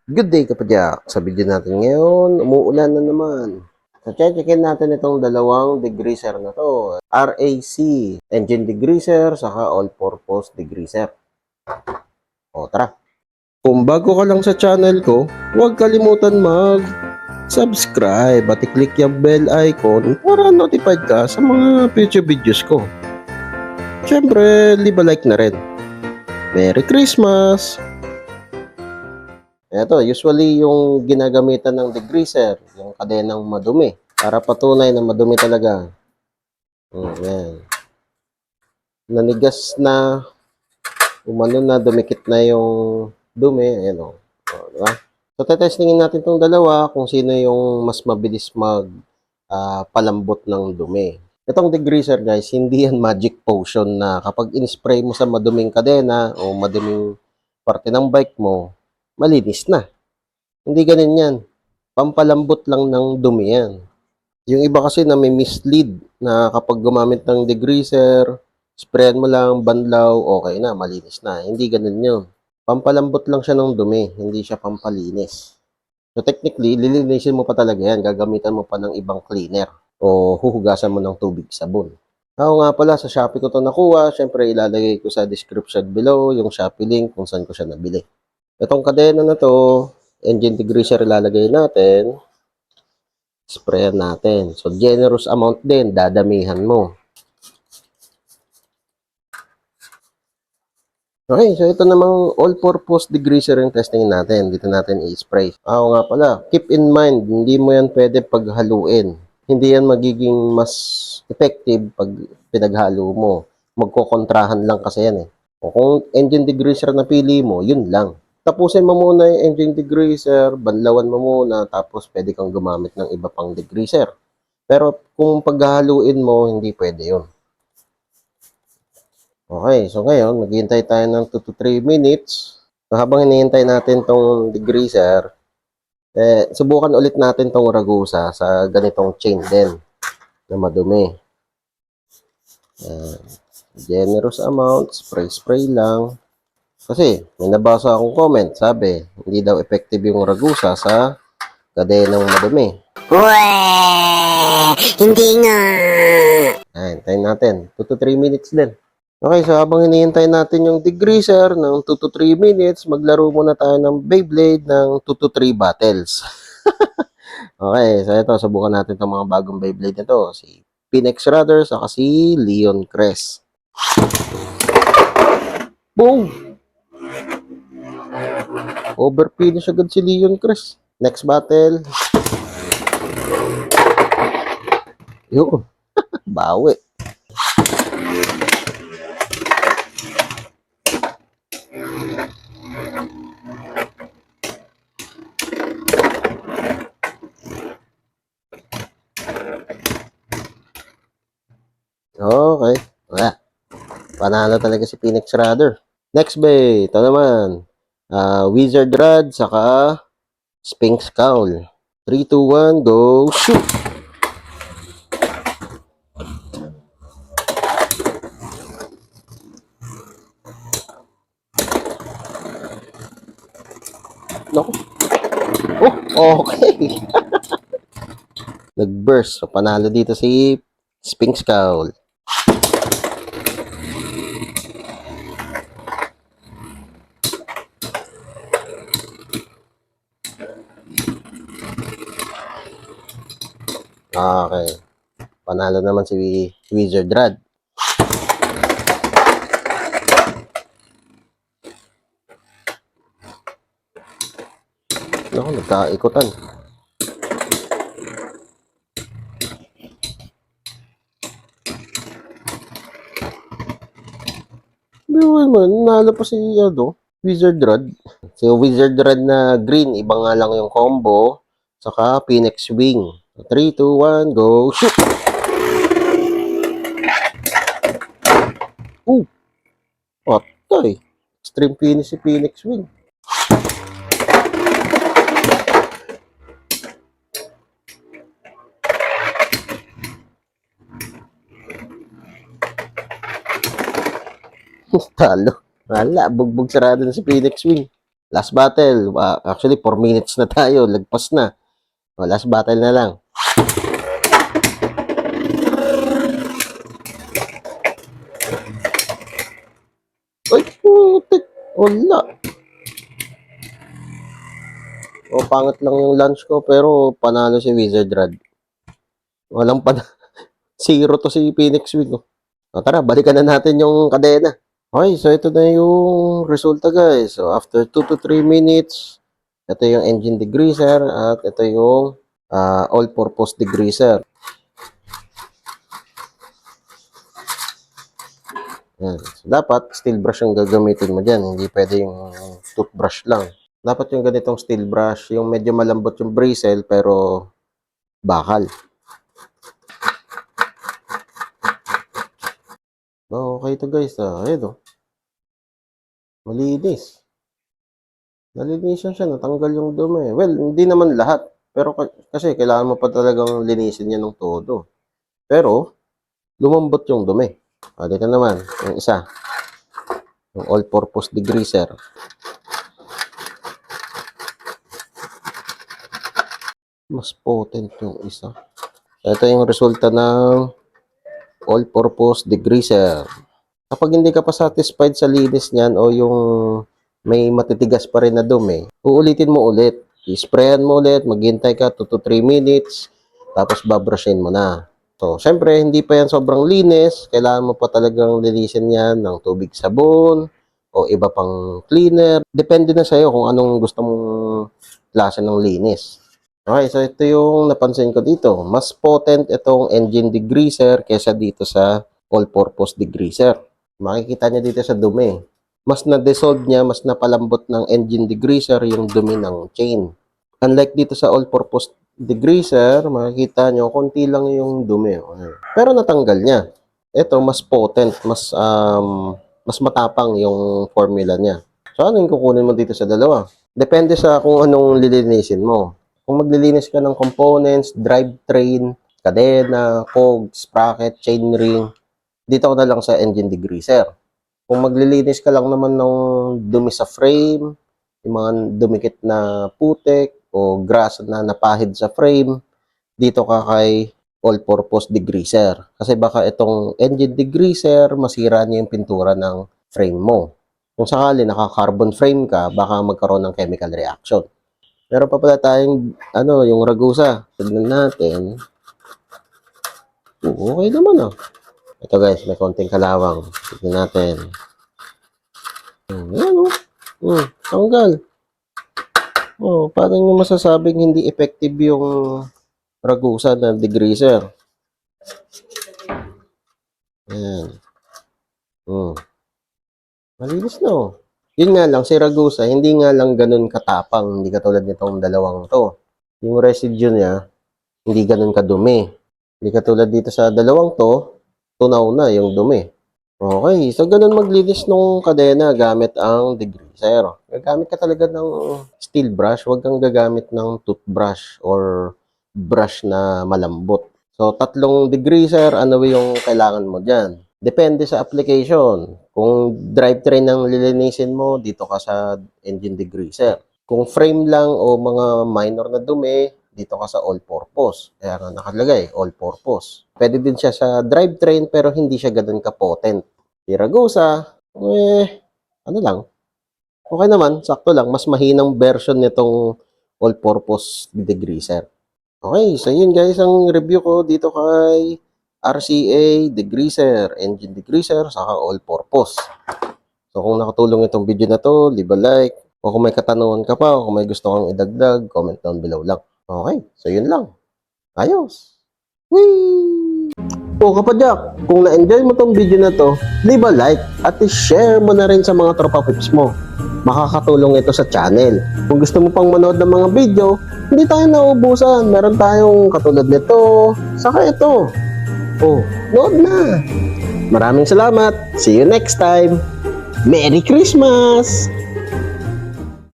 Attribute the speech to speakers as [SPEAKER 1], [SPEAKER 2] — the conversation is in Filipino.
[SPEAKER 1] Good day kapadyak. Sa video natin ngayon, umuulan na naman. So, checkin natin itong dalawang degreaser na to. RAC, engine degreaser, saka all-purpose degreaser. O, tara. Kung bago ka lang sa channel ko, huwag kalimutan mag-subscribe at i-click yung bell icon para notified ka sa mga future videos ko. Siyempre, leave a like na rin. Merry Christmas! Ito, usually yung ginagamitan ng degreaser, yung kadenang madumi. Para patunay na madumi talaga. Ayan. Nanigas na, umano na, dumikit na yung dumi. Ayan o. Diba? So, tetestingin natin itong dalawa kung sino yung mas mabilis palambot ng dumi. Itong degreaser guys, hindi yan magic potion na kapag in-spray mo sa maduming kadena o maduming parte ng bike mo, malinis na. Hindi ganun yan. Pampalambot lang ng dumi yan. Yung iba kasi na may mislead na kapag gumamit ng degreaser, sprayan mo lang, banlaw, okay na, malinis na. Hindi ganun yun. Pampalambot lang siya ng dumi, hindi siya pampalinis. So technically, lilinisin mo pa talaga yan. Gagamitan mo pa ng ibang cleaner o huhugasan mo ng tubig sabon. Ako nga pala, sa Shopee ko ito nakuha. Siyempre, ilalagay ko sa description below yung Shopee link kung saan ko siya nabili. Itong kadena na to, engine degreaser ilalagay natin. Sprayan natin. So, generous amount din. Dadamihan mo. Okay, so ito namang all-purpose degreaser yung testing natin. Dito natin i-spray. Ako nga pala, keep in mind, hindi mo yan pwede paghaluin. Hindi yan magiging mas effective pag pinaghalo mo. Magkokontrahan lang kasi yan eh. O kung engine degreaser na pili mo, yun lang. Tapusin mo muna yung engine degreaser, banlawan mo muna, tapos pwede kang gumamit ng iba pang degreaser. Pero kung paghahaluin mo, hindi pwede yun. Okay, so ngayon, maghihintay tayo ng 2 to 3 minutes. So habang hinihintay natin tong degreaser, subukan ulit natin tong ragusa sa ganitong chain din na madumi. Generous amount, spray lang. Kasi may nabasa akong comment, sabi, hindi daw effective yung ragusa sa kadenang madumi.
[SPEAKER 2] Hindi nga.
[SPEAKER 1] Hintayin natin. 2 to 3 minutes din. Okay, so habang hinihintay natin yung degreaser ng 2 to 3 minutes, maglaro muna tayo ng Beyblade ng 2 to 3 battles. Okay, so ito, subukan natin itong mga bagong Beyblade na to. Si Phoenix Radar, saka si Leon Crest. Boom! Overfinish agad si Leon Crest. Next battle. Yun. Bawi. Okay. Wala. Panalo talaga si Phoenix Radar. Next bay. Ito naman. Wizard Rod, saka Sphinx Cowl. 3, 2, 1, go, shoot! Naku. Oh, okay. Nag-burst. So, panalo dito si Sphinx Cowl. Okay. Panalo naman si Wizard Rod. Naku, nagkaikutan. Biwan mo, nanalo pa si Wizard Rod. Si Wizard Rod na green, iba nga lang yung combo. Saka Phoenix Wing. 3, 2, 1, go, shoot! Patay. Extreme finish si Phoenix Wing. Talo. Wala, bugbog sarado na si Phoenix Wing. Last battle. Actually, 4 minutes na tayo. Lagpas na. O, last battle na lang. Ay, putik. Wala. O, pangit lang yung lunch ko, pero panalo si Wizard Rod. Walang zero to si Phoenix Wing. O, tara, balikan na natin yung kadena. Okay, so ito na yung resulta, guys. So, after 2 to 3 minutes, ito yung engine degreaser at ito yung all-purpose degreaser. Yan. So, dapat steel brush yung gagamitin mo dyan. Hindi pwede yung toothbrush lang. Dapat yung ganitong steel brush, yung medyo malambot yung bristle pero bakal. Okay ito, guys. Ayun, oh. Malinis. Nalinisan siya. Natanggal yung dumi. Well, hindi naman lahat. Pero kasi kailangan mo pa talagang linisin niya ng todo. Pero, lumambot yung dumi. Dito naman, yung isa. Yung all-purpose degreaser. Mas potent yung isa. Ito yung resulta ng all-purpose degreaser. Kapag hindi ka pa satisfied sa linis niyan o yung may matitigas pa rin na dumi, uulitin mo ulit. I-sprayan mo ulit, maghintay ka 2 to 3 minutes, tapos babrushin mo na. So, syempre, hindi pa yan sobrang linis. Kailangan mo pa talagang linisin yan ng tubig sabon o iba pang cleaner. Depende na sa'yo kung anong gusto mong klase ng linis. Okay, so ito yung napansin ko dito. Mas potent itong engine degreaser kesa dito sa all-purpose degreaser. Makikita niya dito sa dumi. Mas na-dissolve niya, mas napalambot ng engine degreaser yung dumi ng chain. Unlike dito sa all-purpose degreaser, makikita nyo, konti lang yung dumi. Pero natanggal niya. Ito, mas potent, mas matapang yung formula niya. So, ano yung kukunin mo dito sa dalawa? Depende sa kung anong lilinisin mo. Kung maglilinis ka ng components, drivetrain, kadena, cogs, sprocket, chainring, dito ko na lang sa engine degreaser. Kung maglilinis ka lang naman ng dumi sa frame, yung mga dumikit na putik o grass na napahid sa frame, dito ka kay all-purpose degreaser. Kasi baka itong engine degreaser, masira niya yung pintura ng frame mo. Kung sakali naka-carbon frame ka, baka magkaroon ng chemical reaction. Meron pa pala tayong, yung Ragusa. Tignan natin. Okay naman, Ito, guys, may konting kalawang. Tignan natin. Ayan, tanggal. Parang yung masasabing hindi effective yung Ragusa na degreaser. Ayan. Malinis na, Yun nga lang, si Ragusa, hindi nga lang ganun katapang, hindi katulad nitong dalawang to. Yung residue niya, hindi ganun kadumi. Hindi katulad dito sa dalawang to, tunaw na yung dumi. Okay, so ganun maglinis nung kadena gamit ang degreaser. Gagamit ka talaga ng steel brush, huwag kang gagamit ng toothbrush or brush na malambot. So, 3 degreaser, ano yung kailangan mo dyan? Depende sa application. Kung drivetrain ang lilinisin mo, dito ka sa engine degreaser. Kung frame lang o mga minor na dumi, dito ka sa all-purpose. Kaya nga nakalagay, all-purpose. Pwede din siya sa drivetrain pero hindi siya ganun ka-potent. Si Ragusa, ano lang. Okay naman, sakto lang. Mas mahinang version nitong all-purpose degreaser. Okay, so yun guys ang review ko dito kay RCA degreaser, engine degreaser, saka all-purpose. So kung nakatulong itong video na to, leave a like. O kung may katanungan ka pa, o kung may gusto kang idagdag, comment down below lang. Okay, so yun lang. Ayos! Whee! O kapadyak, kung na-enjoy mo tong video na to, leave a like at i-share mo na rin sa mga tropa pips mo. Makakatulong ito sa channel. Kung gusto mo pang manood ng mga video, hindi tayo nauubusan. Meron tayong katulad nito, saka ito. Nood na! Maraming salamat! See you next time! Merry Christmas!